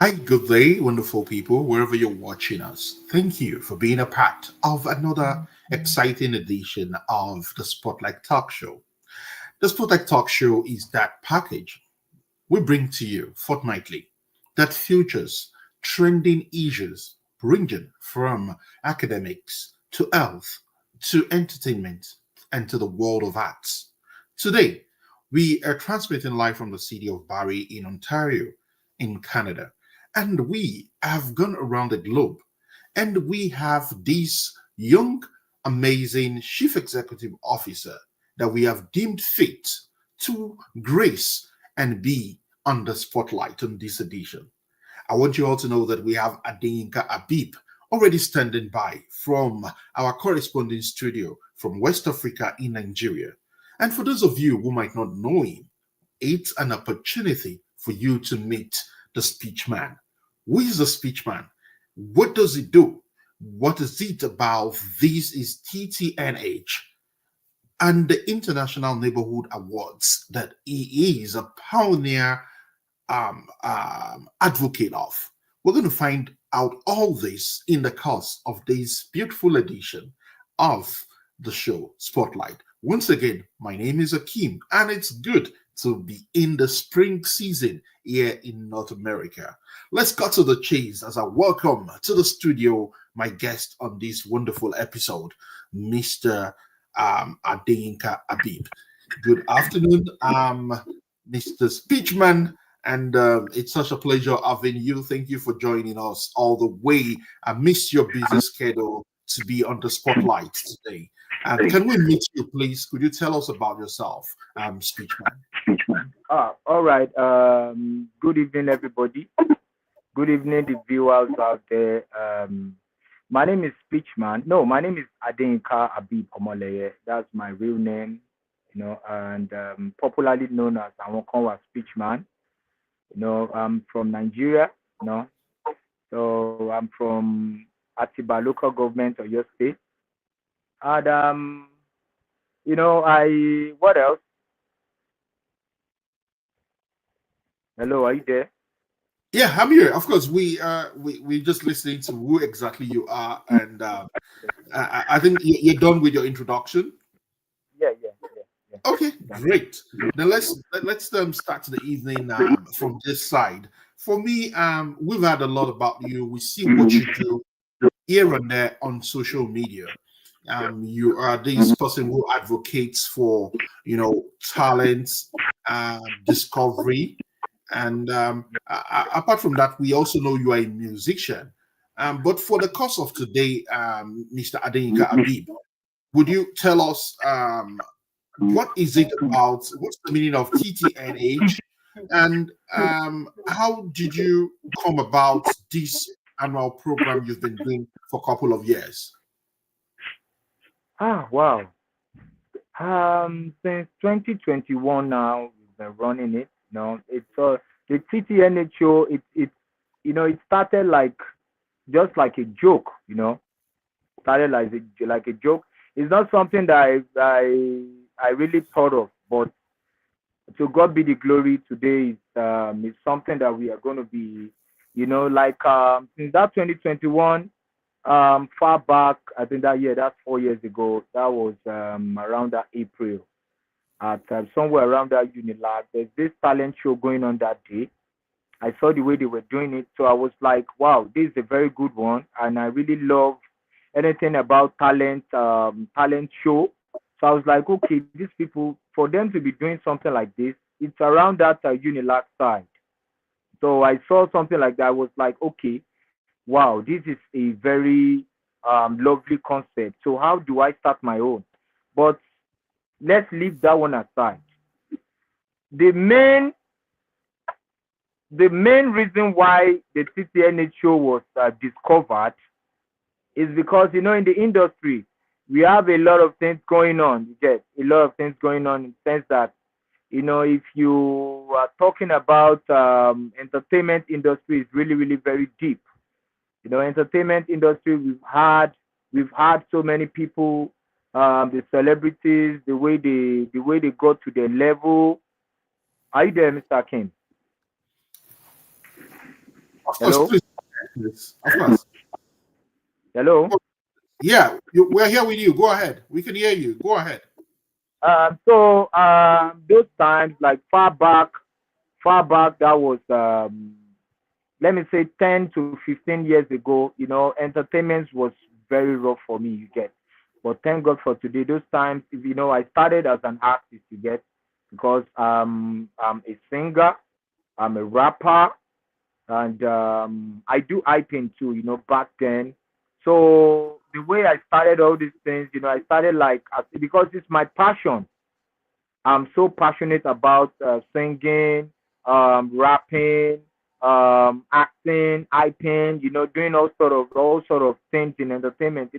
Hi, good day, wonderful people, wherever you're watching us. Thank you for being a part of another exciting edition of the Spotlight Talk Show. The Spotlight Talk Show is that package we bring to you fortnightly that features trending issues ranging from academics to health to entertainment and to the world of arts. Today, we are transmitting live from the city of Barrie in Ontario, in Canada, and we have gone around the globe and we have this young, amazing chief executive officer that we have deemed fit to grace and be on the spotlight on this edition. I want you all to know that we have Adeyinka Abib already standing by from our corresponding studio from West Africa in Nigeria. And for those of you who might not know him, it's an opportunity for you to meet the speech man. Who is the speech man? What does he do? What is it about? This is TTNH and the International Neighborhood Awards that he is a pioneer advocate of. We're going to find out all this in the course of this beautiful edition of the show Spotlight. Once again, my name is Akeem, and it's good to be in the spring season here in North America. Let's cut to the chase as I welcome to the studio my guest on this wonderful episode, Mr. Adeyinka Abib. Good afternoon, Mr. Speechman, and it's such a pleasure having you. Thank you for joining us all the way. I miss your busy schedule to be on the spotlight today. Can we meet you, please? Could you tell us about yourself, Speechman? All right. Good evening, everybody. Good evening, the viewers out there. My name is Speechman. No, my name is Adeyinka Abib Omoleye. That's my real name, and popularly known as Awonkanwa-Speechman. I'm from Nigeria, so I'm from Atiba local government of your state. And what else? Hello, are you there? Yeah, I'm here. Of course, we just listening to who exactly you are, and I think you're done with your introduction. Yeah. Okay, great. Now let's start the evening from this side. For me, we've heard a lot about you. We see what you do here and there on social media. You are this person who advocates for talents, discovery, and apart from that, we also know you are a musician. But for the course of today, Mr. Adeyinka Abib, would you tell us what is it about? What's the meaning of TTNH? And how did you come about this annual program you've been doing for a couple of years? Wow. Since 2021 now, we've been running it. It's the TTNH show. It started like just like a joke. Started like a joke. It's not something that I really thought of, but to God be the glory. Today is something that we are going to be, since that 2021. Far back, I think that year, that's 4 years ago. That was around that April, at somewhere around that Unilag. There's this talent show going on that day. I saw the way they were doing it, so I was like, wow, this is a very good one, and I really love anything about talent show. So I was like, okay, these people, for them to be doing something like this, it's around that Unilag side. So I saw something like that. I was like, okay, wow, this is a very lovely concept. So how do I start my own? But let's leave that one aside. The main reason why the TTNH show was discovered is because in the industry we have a lot of things going on. You get a lot of things going on in the sense that if you are talking about entertainment industry is really really very deep. Entertainment industry we've had so many people, the celebrities, the way they got to their level. Are you there, Mr. Kim? Of course, Hello, please. Yes, of course. hello. Yeah, we're here with you. Go ahead. We can hear you. Go ahead. So those times, like far back, that was let me say 10 to 15 years ago. Entertainment was very rough for me. You get, but thank God for today. Those times, if I started as an artist. You get, because I'm a singer, I'm a rapper, and I do hyping too. Back then. So the way I started all these things, I started like because it's my passion. I'm so passionate about singing, rapping, acting, hyping, doing all sort of things in entertainment.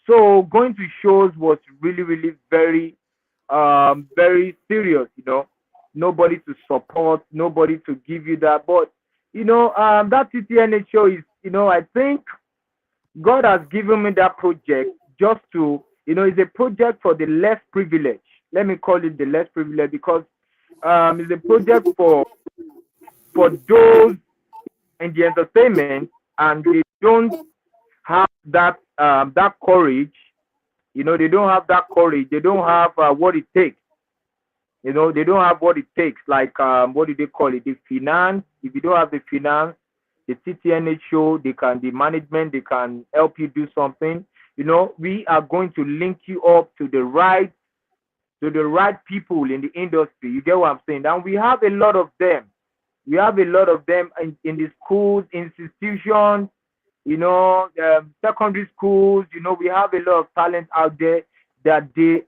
So going to shows was really, really very, very serious. Nobody to support, nobody to give you that. But that TTNH show is, I think God has given me that project just to, it's a project for the less privileged. Let me call it the less privileged because it's a project for those in the entertainment and they don't have that courage. They don't have that courage. They don't have what it takes. They don't have what it takes. Like what do they call it? The finance. If you don't have the finance, the TTNH show, the management, they can help you do something. We are going to link you up to the right people in the industry. You get what I'm saying? And we have a lot of them. We have a lot of them in the schools, institutions, secondary schools. We have a lot of talent out there that they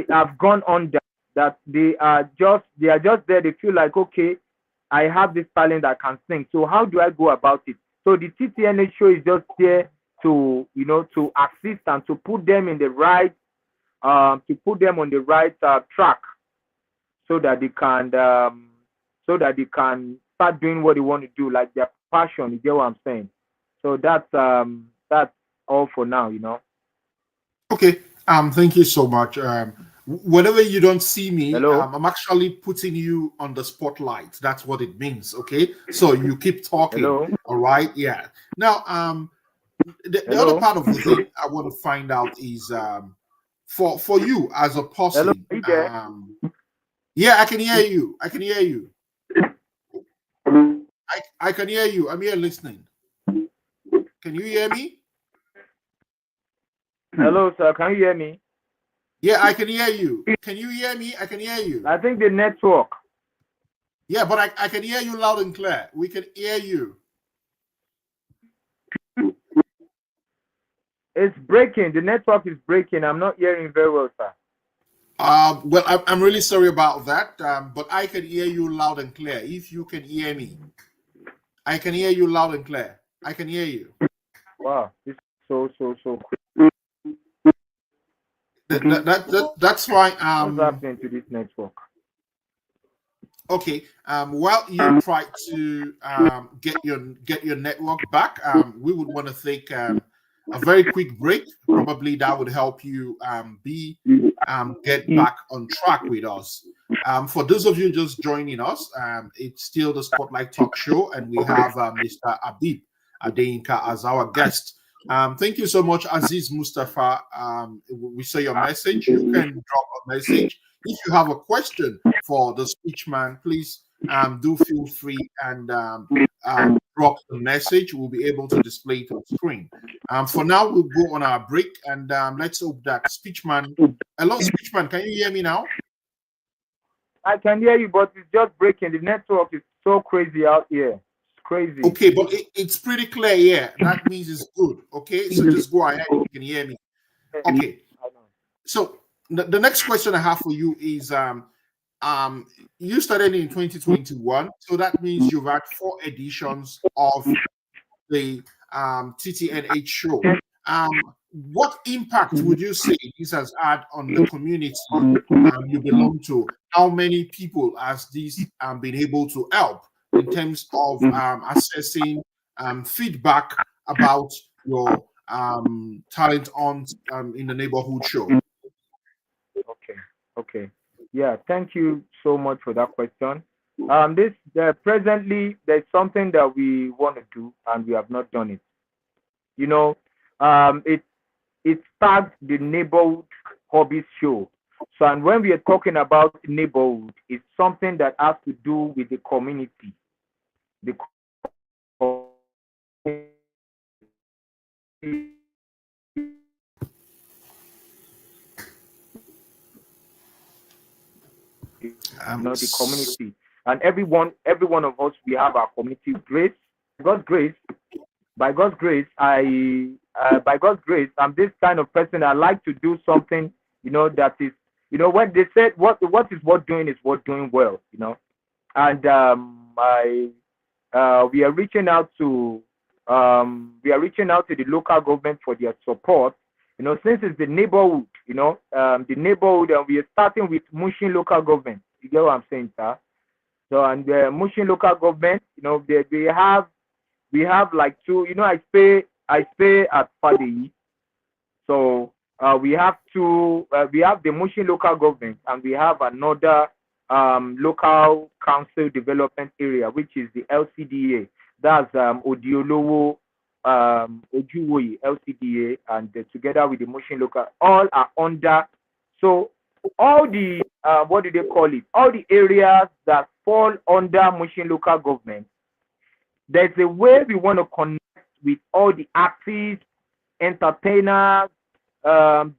have gone under, that they are just there. They feel like, okay, I have this talent that can sing. So how do I go about it? So the TTNA show is just there to assist and to put them in the right on the right track so that they can start doing what they want to do, like their passion. You get what I'm saying? So that's all for now. Okay. Thank you so much. Whenever you don't see me, Hello, I'm actually putting you on the spotlight. That's what it means. Okay. So you keep talking. hello, All right. Yeah. Now, the other hello, part of the thing I want to find out is for you as a hello. person. Are you there? Yeah, I can hear you. I can hear you. I can hear you. I'm here listening. Can you hear me? Hello, sir. Can you hear me? Yeah, I can hear you. Can you hear me? I can hear you. I think the network Yeah, but I can hear you loud and clear. We can hear you. is breaking. The network is breaking. I'm not hearing very well, sir. Well, I'm really sorry about that, but I can hear you loud and clear. If you can hear me, I can hear you loud and clear. I can hear you. Wow, this is so quick. That's why. What's happening to this network? Okay. While you try to get your network back, we would want to take a very quick break. Probably that would help you be get back on track with us. For those of you just joining us, it's still the Spotlight Talk Show, and we have Mr. Abib Adeyinka as our guest. Thank you so much, Aziz Mustafa. We saw your message. You can drop a message. If you have a question for the speechman, please do feel free and drop the message. We'll be able to display it on screen. For now, we'll go on our break and let's hope that speechman. Hello, speechman. Can you hear me now? I can hear you, but it's just breaking. The network is so crazy out here. It's crazy. Okay, but it's pretty clear here. That means it's good. Okay, so just go ahead. You can hear me. Okay. I know. So the next question I have for you is um you started in 2021, so that means you've had four editions of the TTNH show. Um what impact would you say this has had on the community you belong to? How many people has this been able to help in terms of assessing feedback about your talent on in the neighborhood show? Okay, okay. Yeah, thank you so much for that question. This presently there's something that we want to do and we have not done it. You know, it starts the neighborhood hobbies show. So, and when we are talking about neighborhood, it's something that has to do with the community. The the S- community, and every one of us, we have our community grace. God's grace, by God's grace, by God's grace, I'm this kind of person. I like to do something, that is, when they said what is what doing is what doing well, and I we are reaching out to the local government for their support. Since it's the neighborhood, the neighborhood, and we are starting with Mushin local government. You get what I'm saying, sir? So, and the Mushin local government, they have we have like two. I stay at Fadeyi, so we have two. We have the Mushin local government, and we have another local council development area, which is the LCDA. That's Odiolowo Ojuwoye LCDA, and together with the Mushin local, all are under. So all the what do they call it? All the areas that fall under Mushin local government, there's a way we want to connect with all the artists, entertainers,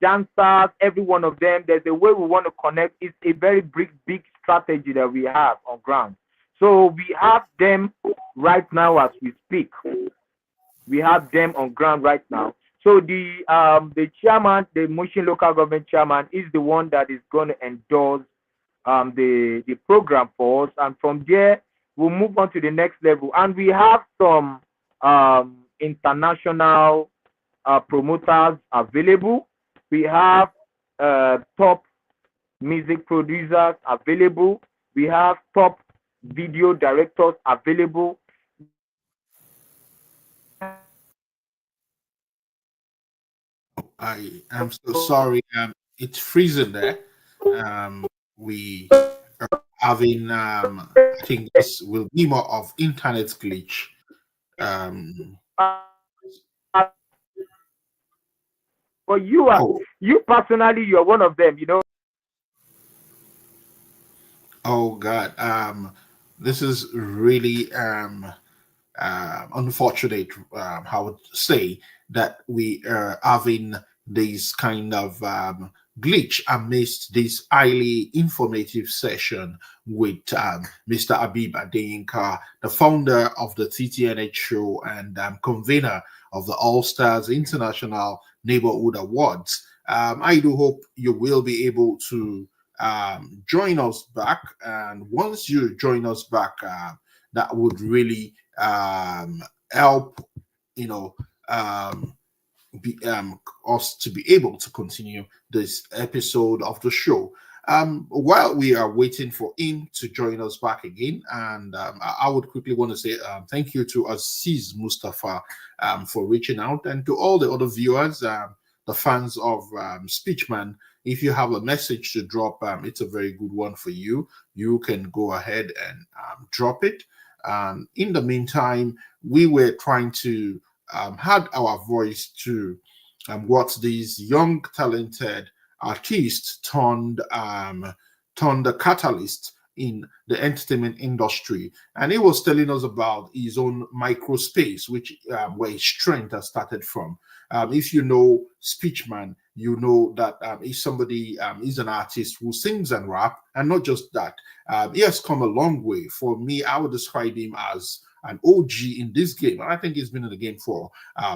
dancers, every one of them. There's a way we want to connect. It's a very big strategy that we have on ground. So we have them right now as we speak. We have them on ground right now. So the chairman, the Mushin local government chairman, is the one that is going to endorse the program for us, and from there we'll move on to the next level. And we have some international promoters available. We have top music producers available. We have top video directors available. I am so sorry. It's freezing there. We are having, I think this will be more of internet glitch. Um, But you are, oh, you personally, you are one of them. oh God. This is really unfortunate, I would say, that we are having this kind of glitch amidst this highly informative session with Mr. Abib Adeyinka, the founder of the TTNH show and convener of the All Stars International Neighborhood Awards. I do hope you will be able to join us back. And once you join us back, that would really help, you know, um, us to be able to continue this episode of the show. While we are waiting for him to join us back again, and I would quickly want to say thank you to Aziz Mustafa for reaching out, and to all the other viewers, the fans of Speechman. If you have a message to drop, it's a very good one for you. You can go ahead and drop it. In the meantime, we were trying to add our voice to what these young, talented artists turned the catalyst in the entertainment industry. And he was telling us about his own micro space, which where his strength has started from. If you know Speechman, you know that he's somebody, he's an artist who sings and rap, and not just that. He has come a long way. For me, I would describe him as an OG in this game. And I think he's been in the game for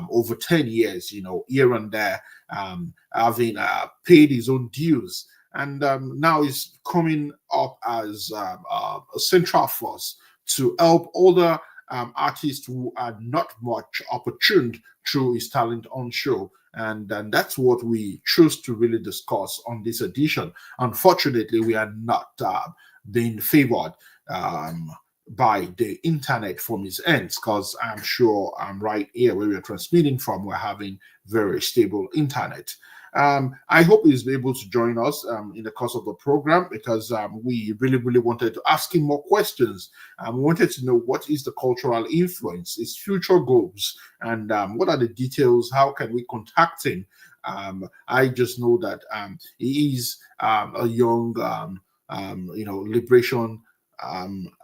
over 10 years, here and there, having paid his own dues. And now he's coming up as a central force to help other artists who are not much opportuned through his talent on show. And that's what we choose to really discuss on this edition. Unfortunately, we are not being favored um, by the internet from his ends, because I'm sure right here where we're transmitting from, we're having very stable internet. I hope he's able to join us in the course of the program, because we really, really wanted to ask him more questions. We wanted to know what is the cultural influence, his future goals, and what are the details. How can we contact him? I just know that he is a young, liberation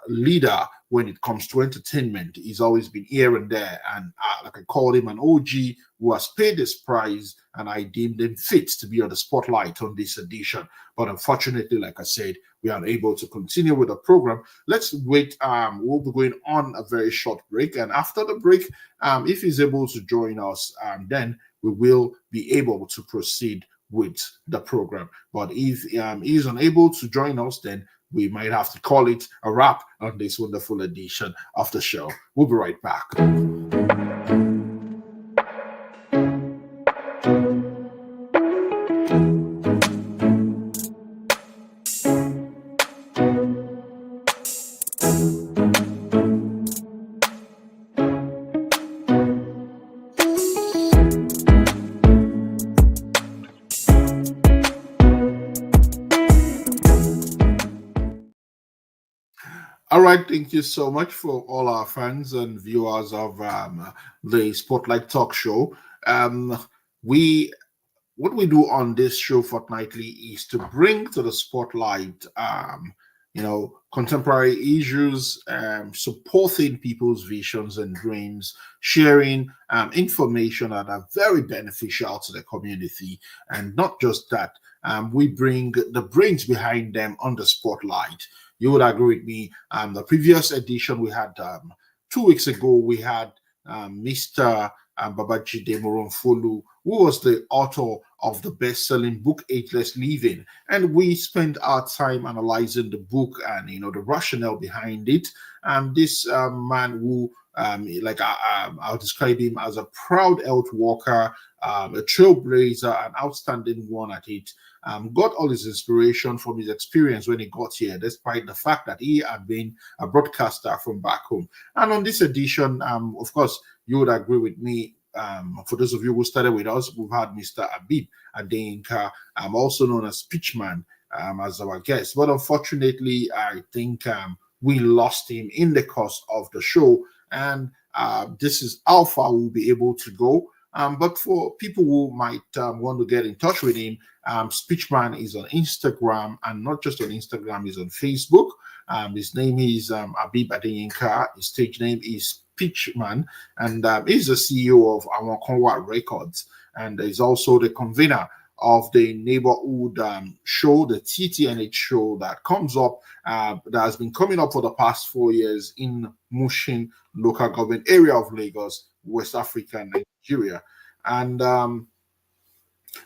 leader when it comes to entertainment. He's always been here and there, and like I called him an OG who has paid his price, and I deemed him fit to be on the spotlight on this edition. But unfortunately, like I said, we are unable to continue with the program. Let's wait. We'll be going on a very short break, and after the break, if he's able to join us, then we will be able to proceed with the program. But if he's unable to join us, then we might have to call it a wrap on this wonderful edition of the show. We'll be right back. All right, thank you so much for all our fans and viewers of the Spotlight Talk Show. We What we do on this show fortnightly is to bring to the spotlight, contemporary issues, supporting people's visions and dreams, sharing information that are very beneficial to the community, and not just that. We bring the brains behind them on the spotlight. You would agree with me. The previous edition we had 2 weeks ago, we had Mr. Babajide Moronfolu, who was the author of the best-selling book Ageless Living, and we spent our time analyzing the book and the rationale behind it. This man who, I'll describe him as a proud health worker, a trailblazer, an outstanding one at it. Got all his inspiration from his experience when he got here, despite the fact that he had been a broadcaster from back home. And on this edition, of course, you would agree with me. For those of you who started with us, we've had Mr. Abib Adeyinka, also known as Speechman, as our guest. But unfortunately, I think we lost him in the course of the show. And this is how far we'll be able to go. But for people who might want to get in touch with him, Speechman is on Instagram, and not just on Instagram, he's on Facebook. His name is Abib Adeyinka. His stage name is Speechman, and he's the CEO of Awonkanwa Records, and is also the convener of the neighborhood show, the TTNH show that comes up, that has been coming up for the past 4 years in Mushin local government area of Lagos, West Africa, Nigeria. And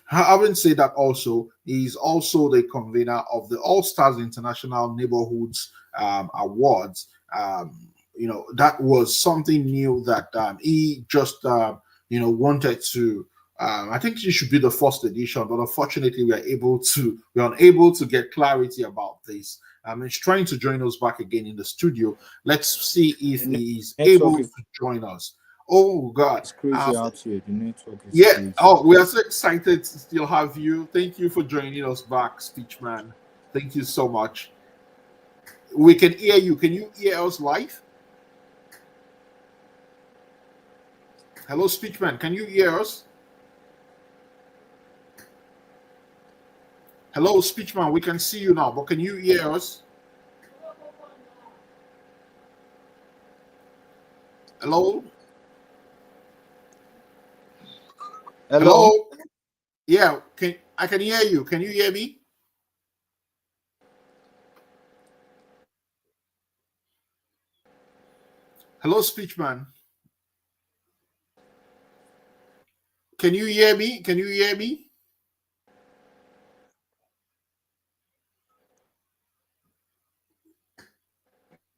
having said that, also, he's also the convener of the All Stars International Neighborhoods Awards. That was something new that he just, wanted to. I think it should be the first edition, but unfortunately, we're unable to get clarity about this. He's trying to join us back again in the studio. Let's see if he is able to join us. Oh God, it's crazy out here. The network is yeah. crazy. Oh, we are so excited to still have you. Thank you for joining us back, Speechman. Thank you so much. We can hear you. Can you hear us live? Hello, Speechman. Can you hear us? Hello, Speechman. We can see you now, but can you hear us? Hello? Hello? Hello? Yeah, I can hear you. Can you hear me? Hello, Speechman. Can you hear me? Can you hear me?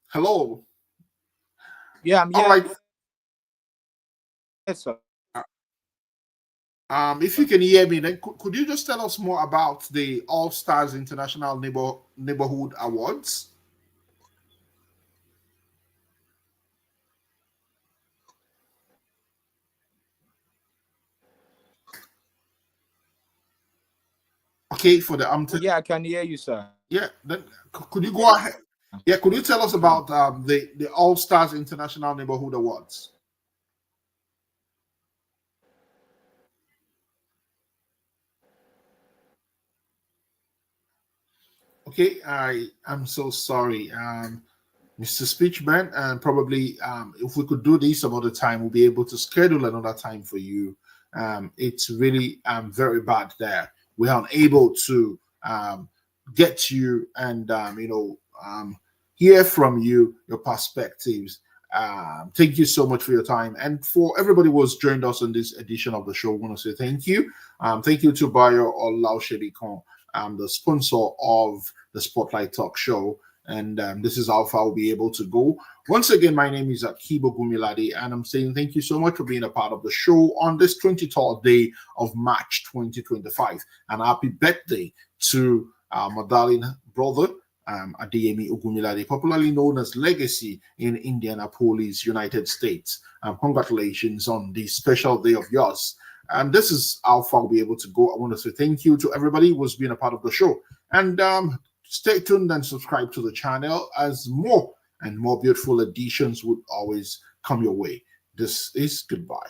Hello? Yeah, I'm All here, right. sir. If you can hear me, then could you just tell us more about the All Stars International Neighborhood Awards? Okay, for the Yeah, I can hear you, sir. yeah, then could you go ahead? Yeah, could you tell us about the All Stars International Neighborhood Awards? Okay, I'm so sorry, Mr. Speechman, and probably if we could do this some other time, we'll be able to schedule another time for you. It's really very bad there. We're unable to get you and hear from you your perspectives. Thank you so much for your time, and for everybody who has joined us in this edition of the show. I want to say thank you. Thank you to Bayo Olaushedikon, the sponsor of the Spotlight Talk Show. And this is how far we'll be able to go. Once again, my name is Akibo Gumiladi, and I'm saying thank you so much for being a part of the show on this 23rd day of March 2025. And happy birthday to my darling brother, Adeyemi Ogumilade, popularly known as Legacy in Indianapolis, United States. Congratulations on this special day of yours. And this is how far we'll be able to go. I want to say thank you to everybody who's been a part of the show. And stay tuned and subscribe to the channel as more and more beautiful editions would always come your way. This is goodbye.